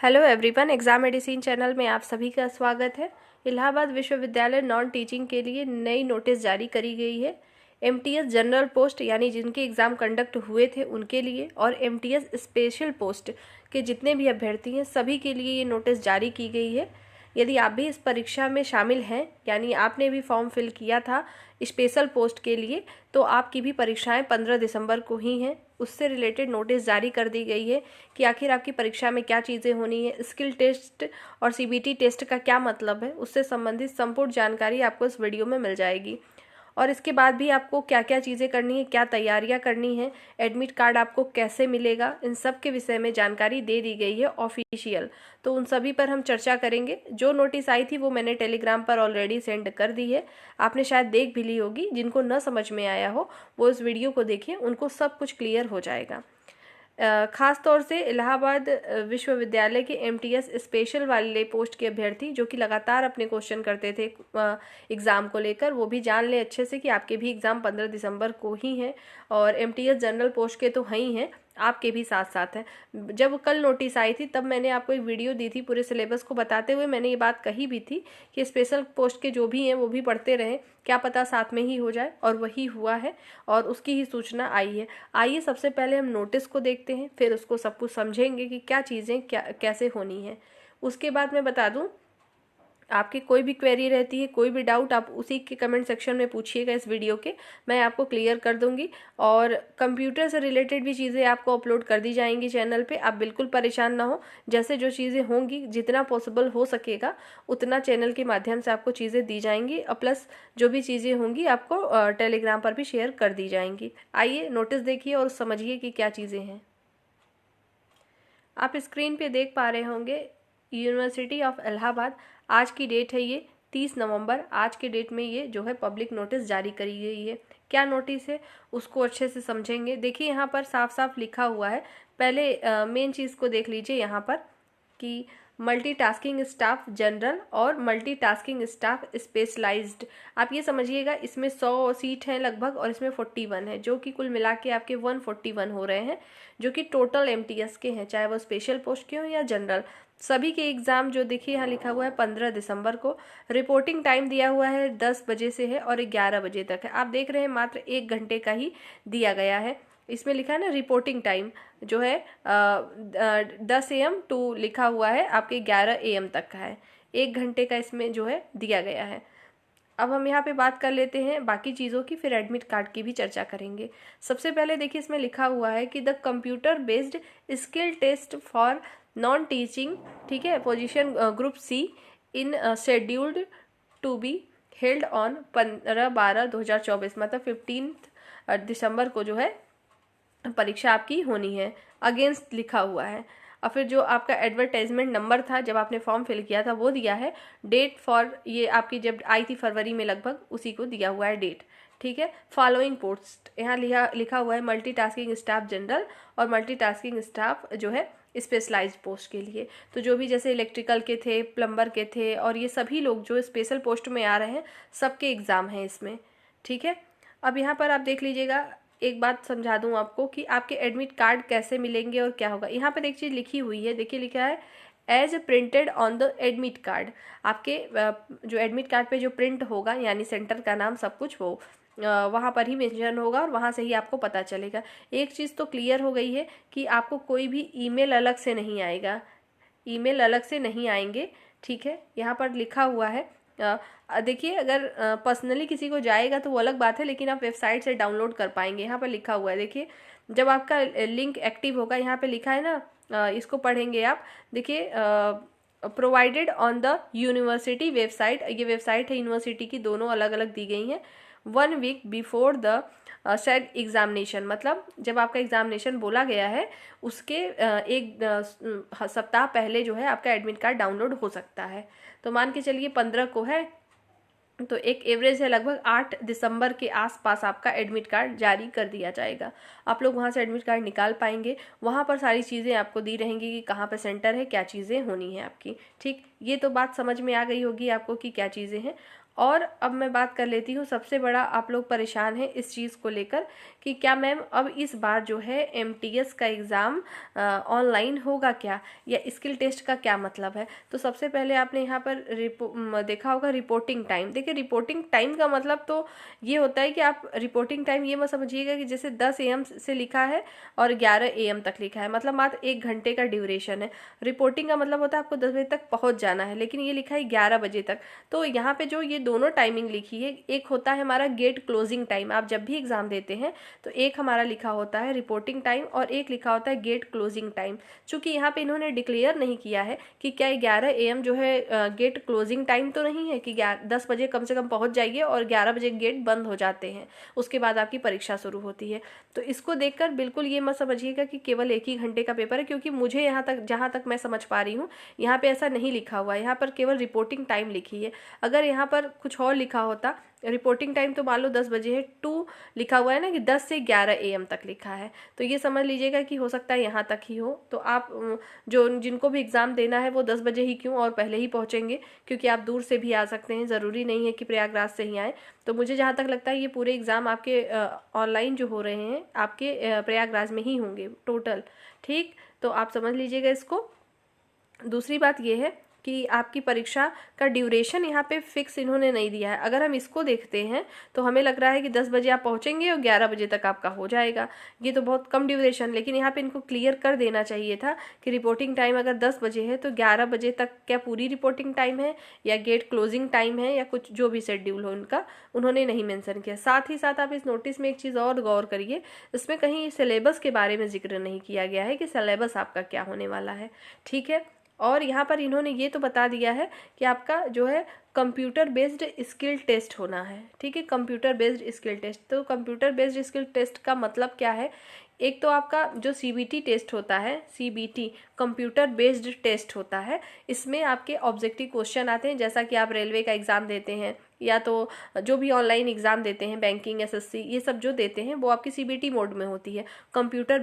Hello everyone, exam medicine channel में आप सभी का स्वागत है। इलाहाबाद विश्वविद्यालय नॉन टीचिंग के लिए नई नोटिस जारी करी गई है। एमटीएस जनरल पोस्ट यानी जिनके एग्ज़ाम कंडक्ट हुए थे उनके लिए और एमटीएस स्पेशल पोस्ट के जितने भी अभ्यर्थी हैं सभी के लिए ये नोटिस जारी की गई है। यदि आप भी इस परीक्षा में शामिल हैं यानी आपने भी फॉर्म फिल किया था स्पेशल पोस्ट के लिए, तो आपकी भी परीक्षाएं 15 दिसंबर को ही हैं। उससे रिलेटेड नोटिस जारी कर दी गई है कि आखिर आपकी परीक्षा में क्या चीज़ें होनी है, स्किल टेस्ट और सीबीटी टेस्ट का क्या मतलब है, उससे संबंधित संपूर्ण जानकारी आपको इस वीडियो में मिल जाएगी। और इसके बाद भी आपको क्या क्या चीज़ें करनी है, क्या तैयारियां करनी है, एडमिट कार्ड आपको कैसे मिलेगा, इन सब के विषय में जानकारी दे दी गई है ऑफिशियल। तो उन सभी पर हम चर्चा करेंगे। जो नोटिस आई थी वो मैंने टेलीग्राम पर ऑलरेडी सेंड कर दी है, आपने शायद देख भी ली होगी। जिनको न समझ में आया हो वो इस वीडियो को देखिए, उनको सब कुछ क्लियर हो जाएगा। खास तौर से इलाहाबाद विश्वविद्यालय के एमटीएस स्पेशल वाले पोस्ट के अभ्यर्थी जो कि लगातार अपने क्वेश्चन करते थे एग्ज़ाम को लेकर, वो भी जान ले अच्छे से कि आपके भी एग्ज़ाम 15 दिसंबर को ही हैं और एमटीएस जनरल पोस्ट के तो हैं ही हैं, आपके भी साथ साथ हैं। जब कल नोटिस आई थी तब मैंने आपको एक वीडियो दी थी पूरे सिलेबस को बताते हुए, मैंने ये बात कही भी थी कि स्पेशल पोस्ट के जो भी हैं वो भी पढ़ते रहें, क्या पता साथ में ही हो जाए, और वही हुआ है और उसकी ही सूचना आई है। आइए सबसे पहले हम नोटिस को देखते हैं, फिर उसको सब कुछ समझेंगे कि क्या चीज़ें क्या कैसे होनी है। उसके बाद मैं बता दूं, आपकी कोई भी क्वेरी रहती है, कोई भी डाउट, आप उसी के कमेंट सेक्शन में पूछिएगा इस वीडियो के, मैं आपको क्लियर कर दूंगी। और कंप्यूटर से रिलेटेड भी चीज़ें आपको अपलोड कर दी जाएंगी चैनल पे, आप बिल्कुल परेशान ना हो। जैसे जो चीज़ें होंगी, जितना पॉसिबल हो सकेगा उतना चैनल के माध्यम से आपको चीज़ें दी जाएंगी, और प्लस जो भी चीज़ें होंगी आपको टेलीग्राम पर भी शेयर कर दी जाएंगी। आइए नोटिस देखिए और समझिए कि क्या चीज़ें हैं। आप स्क्रीन पे देख पा रहे होंगे यूनिवर्सिटी ऑफ इलाहाबाद, आज की डेट है ये 30 नवंबर। आज के डेट में ये जो है पब्लिक नोटिस जारी करी गई है। क्या नोटिस है उसको अच्छे से समझेंगे। देखिए यहाँ पर साफ साफ लिखा हुआ है। पहले मेन चीज़ को देख लीजिए यहाँ पर कि मल्टीटास्किंग स्टाफ जनरल और मल्टीटास्किंग स्टाफ स्पेशलाइज्ड। आप ये समझिएगा इसमें 100 सीट हैं लगभग और इसमें 41 है, जो कि कुल मिला के आपके 141 हो रहे हैं, जो कि टोटल एमटीएस के हैं, चाहे वो स्पेशल पोस्ट के हों या जनरल। सभी के एग्ज़ाम जो देखिए यहाँ लिखा हुआ है 15 दिसंबर को। रिपोर्टिंग टाइम दिया हुआ है 10 बजे से है और 11 बजे तक है। आप देख रहे हैं मात्र 1 घंटे का ही दिया गया है। इसमें लिखा है ना रिपोर्टिंग टाइम जो है 10 AM टू लिखा हुआ है आपके 11 AM तक का है। 1 घंटे का इसमें जो है दिया गया है। अब हम यहाँ पे बात कर लेते हैं बाकी चीज़ों की, फिर एडमिट कार्ड की भी चर्चा करेंगे। सबसे पहले देखिए इसमें लिखा हुआ है कि the computer based skill test for non teaching, ठीक है, position group C in scheduled to be held on 15/12/2024, मतलब 15 दिसंबर को जो है परीक्षा आपकी होनी है। अगेंस्ट लिखा हुआ है। और फिर जो आपका एडवर्टाइजमेंट नंबर था जब आपने फॉर्म फिल किया था वो दिया है। डेट फॉर ये आपकी जब आई थी फरवरी में लगभग, उसी को दिया हुआ है डेट, ठीक है। फॉलोइंग पोस्ट यहाँ लिखा हुआ है मल्टीटास्किंग स्टाफ जनरल और मल्टीटास्किंग स्टाफ जो है स्पेशलाइज्ड पोस्ट के लिए। तो जो भी जैसे इलेक्ट्रिकल के थे, प्लम्बर के थे, और ये सभी लोग जो स्पेशल पोस्ट में आ रहे हैं सबके एग्ज़ाम हैं इसमें, ठीक है। अब यहाँ पर आप देख लीजिएगा, एक बात समझा दूं आपको कि आपके एडमिट कार्ड कैसे मिलेंगे और क्या होगा। यहाँ पर एक चीज़ लिखी हुई है, देखिए लिखा है as printed on the admit card. आपके जो एडमिट कार्ड पे जो प्रिंट होगा यानी सेंटर का नाम सब कुछ वो वहाँ पर ही मेंशन होगा और वहाँ से ही आपको पता चलेगा। एक चीज़ तो क्लियर हो गई है कि आपको कोई भी ईमेल अलग से नहीं आएगा, ईमेल अलग से नहीं आएंगे, ठीक है। यहाँ पर लिखा हुआ है। देखिए अगर पर्सनली किसी को जाएगा तो वो अलग बात है, लेकिन आप वेबसाइट से डाउनलोड कर पाएंगे। यहाँ पर लिखा हुआ है, देखिए जब आपका लिंक एक्टिव होगा, यहाँ पे लिखा है ना, इसको पढ़ेंगे आप। देखिए provided on the university website, ये वेबसाइट है यूनिवर्सिटी की, दोनों अलग अलग दी गई हैं। 1 week before the said examination, मतलब जब आपका एग्जामिनेशन बोला गया है उसके एक सप्ताह पहले जो है आपका एडमिट कार्ड डाउनलोड हो सकता है। तो मान के चलिए 15 को है, तो एक एवरेज है लगभग 8 दिसंबर के आसपास आपका एडमिट कार्ड जारी कर दिया जाएगा। आप लोग वहाँ से एडमिट कार्ड निकाल पाएंगे। वहाँ पर सारी चीज़ें आपको दी रहेंगी कि कहाँ पर सेंटर है, क्या चीज़ें होनी है आपकी, ठीक। ये तो बात समझ में आ गई होगी आपको कि क्या चीज़ें हैं। और अब मैं बात कर लेती हूँ, सबसे बड़ा आप लोग परेशान हैं इस चीज़ को लेकर कि क्या मैम अब इस बार जो है एमटीएस का एग्ज़ाम ऑनलाइन होगा क्या, या स्किल टेस्ट का क्या मतलब है। तो सबसे पहले आपने यहाँ पर देखा होगा रिपोर्टिंग टाइम। देखिए रिपोर्टिंग टाइम का मतलब तो ये होता है कि आप रिपोर्टिंग टाइम ये मत समझिएगा कि जैसे 10 AM से लिखा है और 11 AM तक लिखा है, मतलब मात्र 1 घंटे का ड्यूरेशन है। रिपोर्टिंग का मतलब होता है आपको 10 बजे तक पहुँच जाना है, लेकिन ये लिखा है 11 बजे तक। तो यहाँ पे जो ये दोनों टाइमिंग लिखी है, एक होता है हमारा गेट क्लोजिंग टाइम, आप जब भी एग्जाम देते हैं तो एक हमारा लिखा होता है रिपोर्टिंग टाइम और एक लिखा होता है गेट क्लोजिंग टाइम। चूंकि यहाँ पे इन्होंने डिक्लेयर नहीं किया है कि क्या 11 AM जो है गेट क्लोजिंग टाइम तो नहीं है कि 10 बजे कम से कम पहुंच जाइए और 11 बजे गेट बंद हो जाते हैं, उसके बाद आपकी परीक्षा शुरू होती है। तो इसको देखकर बिल्कुल ये मत समझिएगा कि केवल 1 ही घंटे का पेपर है, क्योंकि मुझे यहाँ तक जहाँ तक मैं समझ पा रही हूँ यहाँ पे ऐसा नहीं लिखा हुआ है, यहाँ पर केवल रिपोर्टिंग टाइम लिखी है। अगर यहाँ पर कुछ और लिखा होता, रिपोर्टिंग टाइम तो मान लो 10 बजे है, 2 लिखा हुआ है ना कि 10 से 11 AM तक लिखा है, तो ये समझ लीजिएगा कि हो सकता है यहाँ तक ही हो। तो आप जो जिनको भी एग्ज़ाम देना है वो 10 बजे ही क्यों और पहले ही पहुँचेंगे, क्योंकि आप दूर से भी आ सकते हैं, ज़रूरी नहीं है कि प्रयागराज से ही आए। तो मुझे जहाँ तक लगता है ये पूरे एग्ज़ाम आपके ऑनलाइन जो हो रहे हैं आपके प्रयागराज में ही होंगे टोटल। ठीक, तो आप समझ लीजिएगा इसको। दूसरी बात ये है कि आपकी परीक्षा का ड्यूरेशन यहाँ पे फिक्स इन्होंने नहीं दिया है। अगर हम इसको देखते हैं तो हमें लग रहा है कि 10 बजे आप पहुँचेंगे और 11 बजे तक आपका हो जाएगा, ये तो बहुत कम ड्यूरेशन। लेकिन यहाँ पे इनको क्लियर कर देना चाहिए था कि रिपोर्टिंग टाइम अगर 10 बजे है तो 11 बजे तक क्या पूरी रिपोर्टिंग टाइम है या गेट क्लोजिंग टाइम है या कुछ जो भी शेड्यूल हो उनका, उन्होंने नहीं मेंशन किया। साथ ही साथ आप इस नोटिस में एक चीज़ और गौर करिए, इसमें कहीं सिलेबस के बारे में जिक्र नहीं किया गया है कि सिलेबस आपका क्या होने वाला है। ठीक है, और यहाँ पर इन्होंने ये तो बता दिया है कि आपका जो है कंप्यूटर बेस्ड स्किल टेस्ट होना है। ठीक है, कंप्यूटर बेस्ड स्किल टेस्ट। तो कंप्यूटर बेस्ड स्किल टेस्ट का मतलब क्या है, एक तो आपका जो CBT टेस्ट होता है, CBT कंप्यूटर बेस्ड टेस्ट होता है, इसमें आपके ऑब्जेक्टिव क्वेश्चन आते हैं, जैसा कि आप रेलवे का एग्ज़ाम देते हैं या तो जो भी ऑनलाइन एग्ज़ाम देते हैं, बैंकिंग, SSC, ये सब जो देते हैं वो आपकी CBT मोड में होती है, कंप्यूटर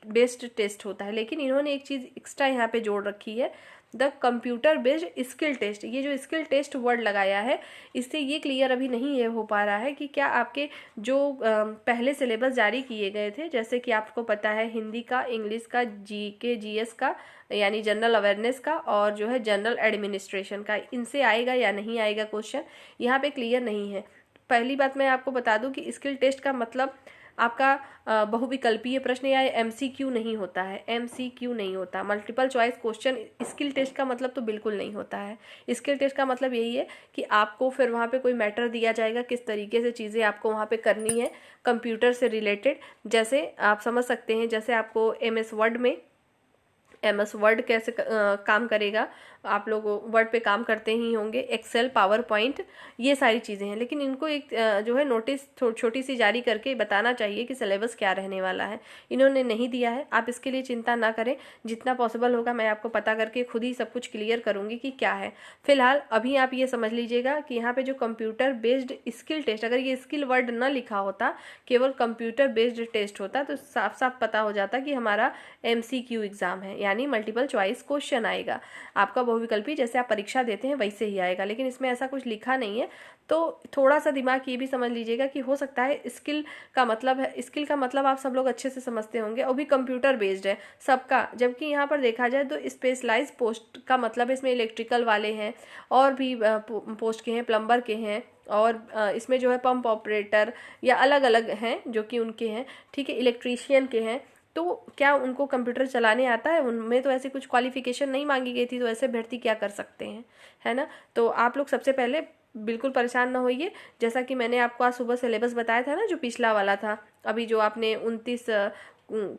बेस्ड टेस्ट होता है। लेकिन इन्होंने एक चीज़ एक्स्ट्रा यहाँ पे जोड़ रखी है, the computer based skill test. ये जो स्किल टेस्ट वर्ड लगाया है, इससे ये क्लियर अभी नहीं ये हो पा रहा है कि क्या आपके जो पहले सिलेबस जारी किए गए थे, जैसे कि आपको पता है हिंदी का, इंग्लिश का, GK GS का यानी जनरल अवेयरनेस का, और जो है जनरल एडमिनिस्ट्रेशन का, इनसे आएगा या नहीं आएगा क्वेश्चन, यहाँ पे क्लियर नहीं है। पहली बात मैं आपको बता दूं कि स्किल टेस्ट का मतलब आपका बहुविकल्पीय प्रश्न या MCQ नहीं होता है, MCQ नहीं होता, multiple choice question skill test का मतलब तो बिल्कुल नहीं होता है। स्किल टेस्ट का मतलब यही है कि आपको फिर वहाँ पे कोई मैटर दिया जाएगा, किस तरीके से चीज़ें आपको वहाँ पे करनी है कंप्यूटर से रिलेटेड। जैसे आप समझ सकते हैं, जैसे आपको MS वर्ड कैसे काम करेगा, आप लोग वर्ड पे काम करते ही होंगे, एक्सेल, पावर पॉइंट, ये सारी चीज़ें हैं। लेकिन इनको एक जो है नोटिस छोटी सी जारी करके बताना चाहिए कि सिलेबस क्या रहने वाला है, इन्होंने नहीं दिया है। आप इसके लिए चिंता ना करें, जितना पॉसिबल होगा मैं आपको पता करके खुद ही सब कुछ क्लियर करूँगी कि क्या है। फिलहाल अभी आप ये समझ लीजिएगा कि यहाँ पे जो कंप्यूटर बेस्ड स्किल टेस्ट, अगर ये स्किल वर्ड न लिखा होता, केवल कंप्यूटर बेस्ड टेस्ट होता, तो साफ साफ पता हो जाता कि हमारा MCQ एग्ज़ाम है, यानी मल्टीपल चॉइस क्वेश्चन आएगा आपका, बहुविकल्पी जैसे आप परीक्षा देते हैं वैसे ही आएगा। लेकिन इसमें ऐसा कुछ लिखा नहीं है, तो थोड़ा सा दिमाग ये भी समझ लीजिएगा कि हो सकता है स्किल का मतलब है, स्किल का मतलब आप सब लोग अच्छे से समझते होंगे, और भी कंप्यूटर बेस्ड है सबका। जबकि यहाँ पर देखा जाए तो स्पेशलाइज पोस्ट का मतलब इसमें इलेक्ट्रिकल वाले हैं और भी पोस्ट के हैं, प्लम्बर के हैं, और इसमें जो है पंप ऑपरेटर या अलग अलग हैं जो कि उनके हैं। ठीक है, इलेक्ट्रीशियन के हैं। तो क्या उनको कंप्यूटर चलाने आता है? उनमें तो ऐसी कुछ क्वालिफिकेशन नहीं मांगी गई थी, तो ऐसे भर्ती क्या कर सकते हैं, है ना। तो आप लोग सबसे पहले बिल्कुल परेशान ना होइए। जैसा कि मैंने आपको आज सुबह सिलेबस बताया था ना, जो पिछला वाला था, अभी जो आपने 29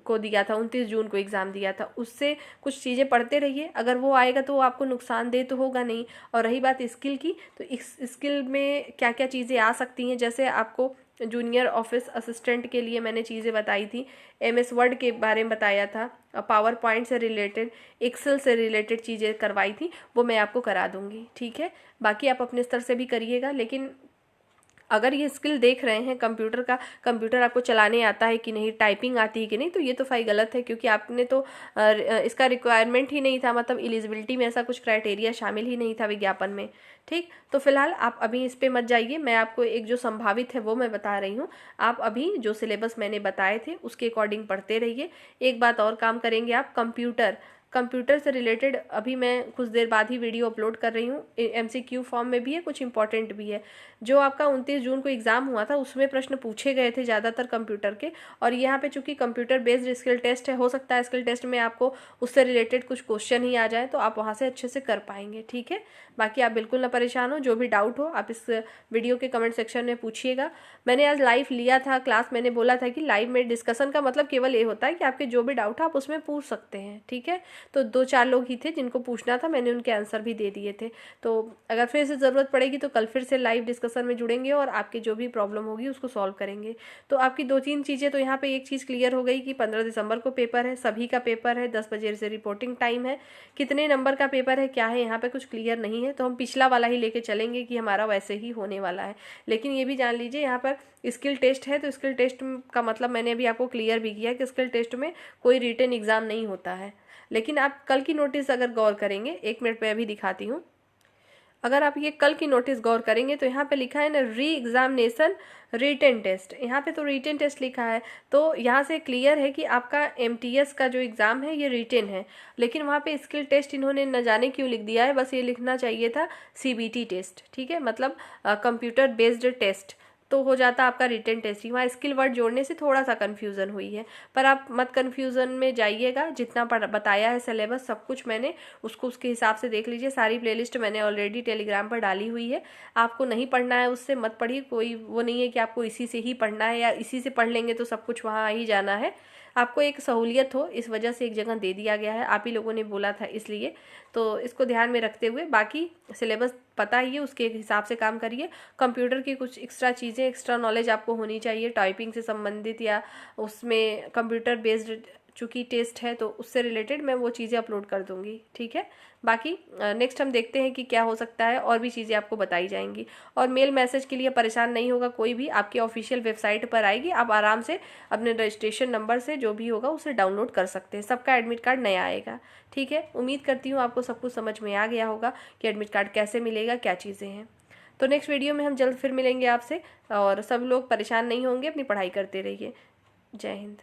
को दिया था, 29 जून को एग्ज़ाम दिया था, उससे कुछ चीज़ें पढ़ते रहिए। अगर वो आएगा तो वो आपको नुकसानदेह तो होगा नहीं। और रही बात स्किल की, तो इस स्किल में क्या क्या चीज़ें आ सकती हैं, जैसे आपको जूनियर ऑफिस असिस्टेंट के लिए मैंने चीज़ें बताई थी, MS वर्ड के बारे में बताया था, पावर पॉइंट से रिलेटेड, एक्सेल से रिलेटेड चीज़ें करवाई थी, वो मैं आपको करा दूंगी। ठीक है, बाकी आप अपने स्तर से भी करिएगा, लेकिन अगर ये स्किल देख रहे हैं कंप्यूटर आपको चलाने आता है कि नहीं, टाइपिंग आती है कि नहीं, तो ये तो भाई गलत है, क्योंकि आपने तो इसका रिक्वायरमेंट ही नहीं था, मतलब एलिजिबिलिटी में ऐसा कुछ क्राइटेरिया शामिल ही नहीं था विज्ञापन में। ठीक, तो फिलहाल आप अभी इस पे मत जाइए, मैं आपको एक जो संभावित है वो मैं बता रही हूँ। आप अभी जो सिलेबस मैंने बताए थे उसके अकॉर्डिंग पढ़ते रहिए। एक बात और काम करेंगे आप, कंप्यूटर से रिलेटेड अभी मैं कुछ देर बाद ही वीडियो अपलोड कर रही हूँ, MCQ फॉर्म में भी है, कुछ इंपॉर्टेंट भी है। जो आपका 29 जून को एग्जाम हुआ था उसमें प्रश्न पूछे गए थे ज़्यादातर कंप्यूटर के, और यहाँ पे चूंकि कंप्यूटर बेस्ड स्किल टेस्ट है, हो सकता है स्किल टेस्ट में आपको उससे रिलेटेड कुछ क्वेश्चन ही आ जाए, तो आप वहाँ से अच्छे से कर पाएंगे। ठीक है, बाकी आप बिल्कुल ना परेशान हो, जो भी डाउट हो आप इस वीडियो के कमेंट सेक्शन में पूछिएगा। मैंने आज लाइव लिया था क्लास, मैंने बोला था कि लाइव में डिस्कशन का मतलब केवल ये होता है कि आपके जो भी डाउट है आप उसमें पूछ सकते हैं। ठीक है, तो 2-4 लोग ही थे जिनको पूछना था, मैंने उनके आंसर भी दे दिए थे। तो अगर फिर से ज़रूरत पड़ेगी तो कल फिर से लाइव डिस्कशन में जुड़ेंगे और आपकी जो भी प्रॉब्लम होगी उसको सॉल्व करेंगे। तो आपकी 2-3 चीज़ें, तो यहाँ पे एक चीज़ क्लियर हो गई कि 15 दिसंबर को पेपर है, सभी का पेपर है, 10 बजे से रिपोर्टिंग टाइम है। कितने नंबर का पेपर है क्या है यहाँ पे कुछ क्लियर नहीं है, तो हम पिछला वाला ही लेके चलेंगे कि हमारा वैसे ही होने वाला है। लेकिन ये भी जान लीजिए यहाँ पर स्किल टेस्ट है, तो स्किल टेस्ट का मतलब मैंने अभी आपको क्लियर भी किया कि स्किल टेस्ट में कोई रिटन एग्जाम नहीं होता है। लेकिन आप कल की नोटिस अगर गौर करेंगे, 1 मिनट में अभी दिखाती हूँ, अगर आप ये कल की नोटिस गौर करेंगे तो यहाँ पे लिखा है ना, री एग्जामिनेशन रिटन टेस्ट, यहाँ पे तो रिटन टेस्ट लिखा है, तो यहाँ से क्लियर है कि आपका MTS का जो एग्ज़ाम है ये रिटन है। लेकिन वहाँ पे स्किल टेस्ट इन्होंने न जाने क्यों लिख दिया है, बस ये लिखना चाहिए था CBT टेस्ट। ठीक है, मतलब कंप्यूटर बेस्ड टेस्ट, तो हो जाता आपका रिटन टेस्ट ही। वहाँ स्किल वर्ड जोड़ने से थोड़ा सा कन्फ्यूज़न हुई है, पर आप मत कन्फ्यूज़न में जाइएगा। जितना बताया है सिलेबस सब कुछ मैंने उसको उसके हिसाब से देख लीजिए। सारी प्लेलिस्ट मैंने ऑलरेडी टेलीग्राम पर डाली हुई है, आपको नहीं पढ़ना है उससे मत पढ़िए, कोई वो नहीं है कि आपको इसी से ही पढ़ना है या इसी से पढ़ लेंगे तो सब कुछ वहाँ आ ही जाना है। आपको एक सहूलियत हो इस वजह से एक जगह दे दिया गया है, आप ही लोगों ने बोला था इसलिए, तो इसको ध्यान में रखते हुए बाकी सिलेबस पता ही है उसके हिसाब से काम करिए। कंप्यूटर की कुछ एक्स्ट्रा चीज़ें, एक्स्ट्रा नॉलेज आपको होनी चाहिए टाइपिंग से संबंधित, या उसमें कंप्यूटर बेस्ड चूँकि टेस्ट है तो उससे रिलेटेड मैं वो चीज़ें अपलोड कर दूँगी। ठीक है, बाकी नेक्स्ट हम देखते हैं कि क्या हो सकता है, और भी चीज़ें आपको बताई जाएंगी। और मेल मैसेज के लिए परेशान नहीं होगा कोई भी, आपकी ऑफिशियल वेबसाइट पर आएगी, आप आराम से अपने रजिस्ट्रेशन नंबर से जो भी होगा उसे डाउनलोड कर सकते हैं। सबका एडमिट कार्ड नया आएगा। ठीक है, उम्मीद करती हूँ आपको सब कुछ समझ में आ गया होगा कि एडमिट कार्ड कैसे मिलेगा, क्या चीज़ें हैं। तो नेक्स्ट वीडियो में हम जल्द फिर मिलेंगे आपसे, और सब लोग परेशान नहीं होंगे, अपनी पढ़ाई करते रहिए। जय हिंद।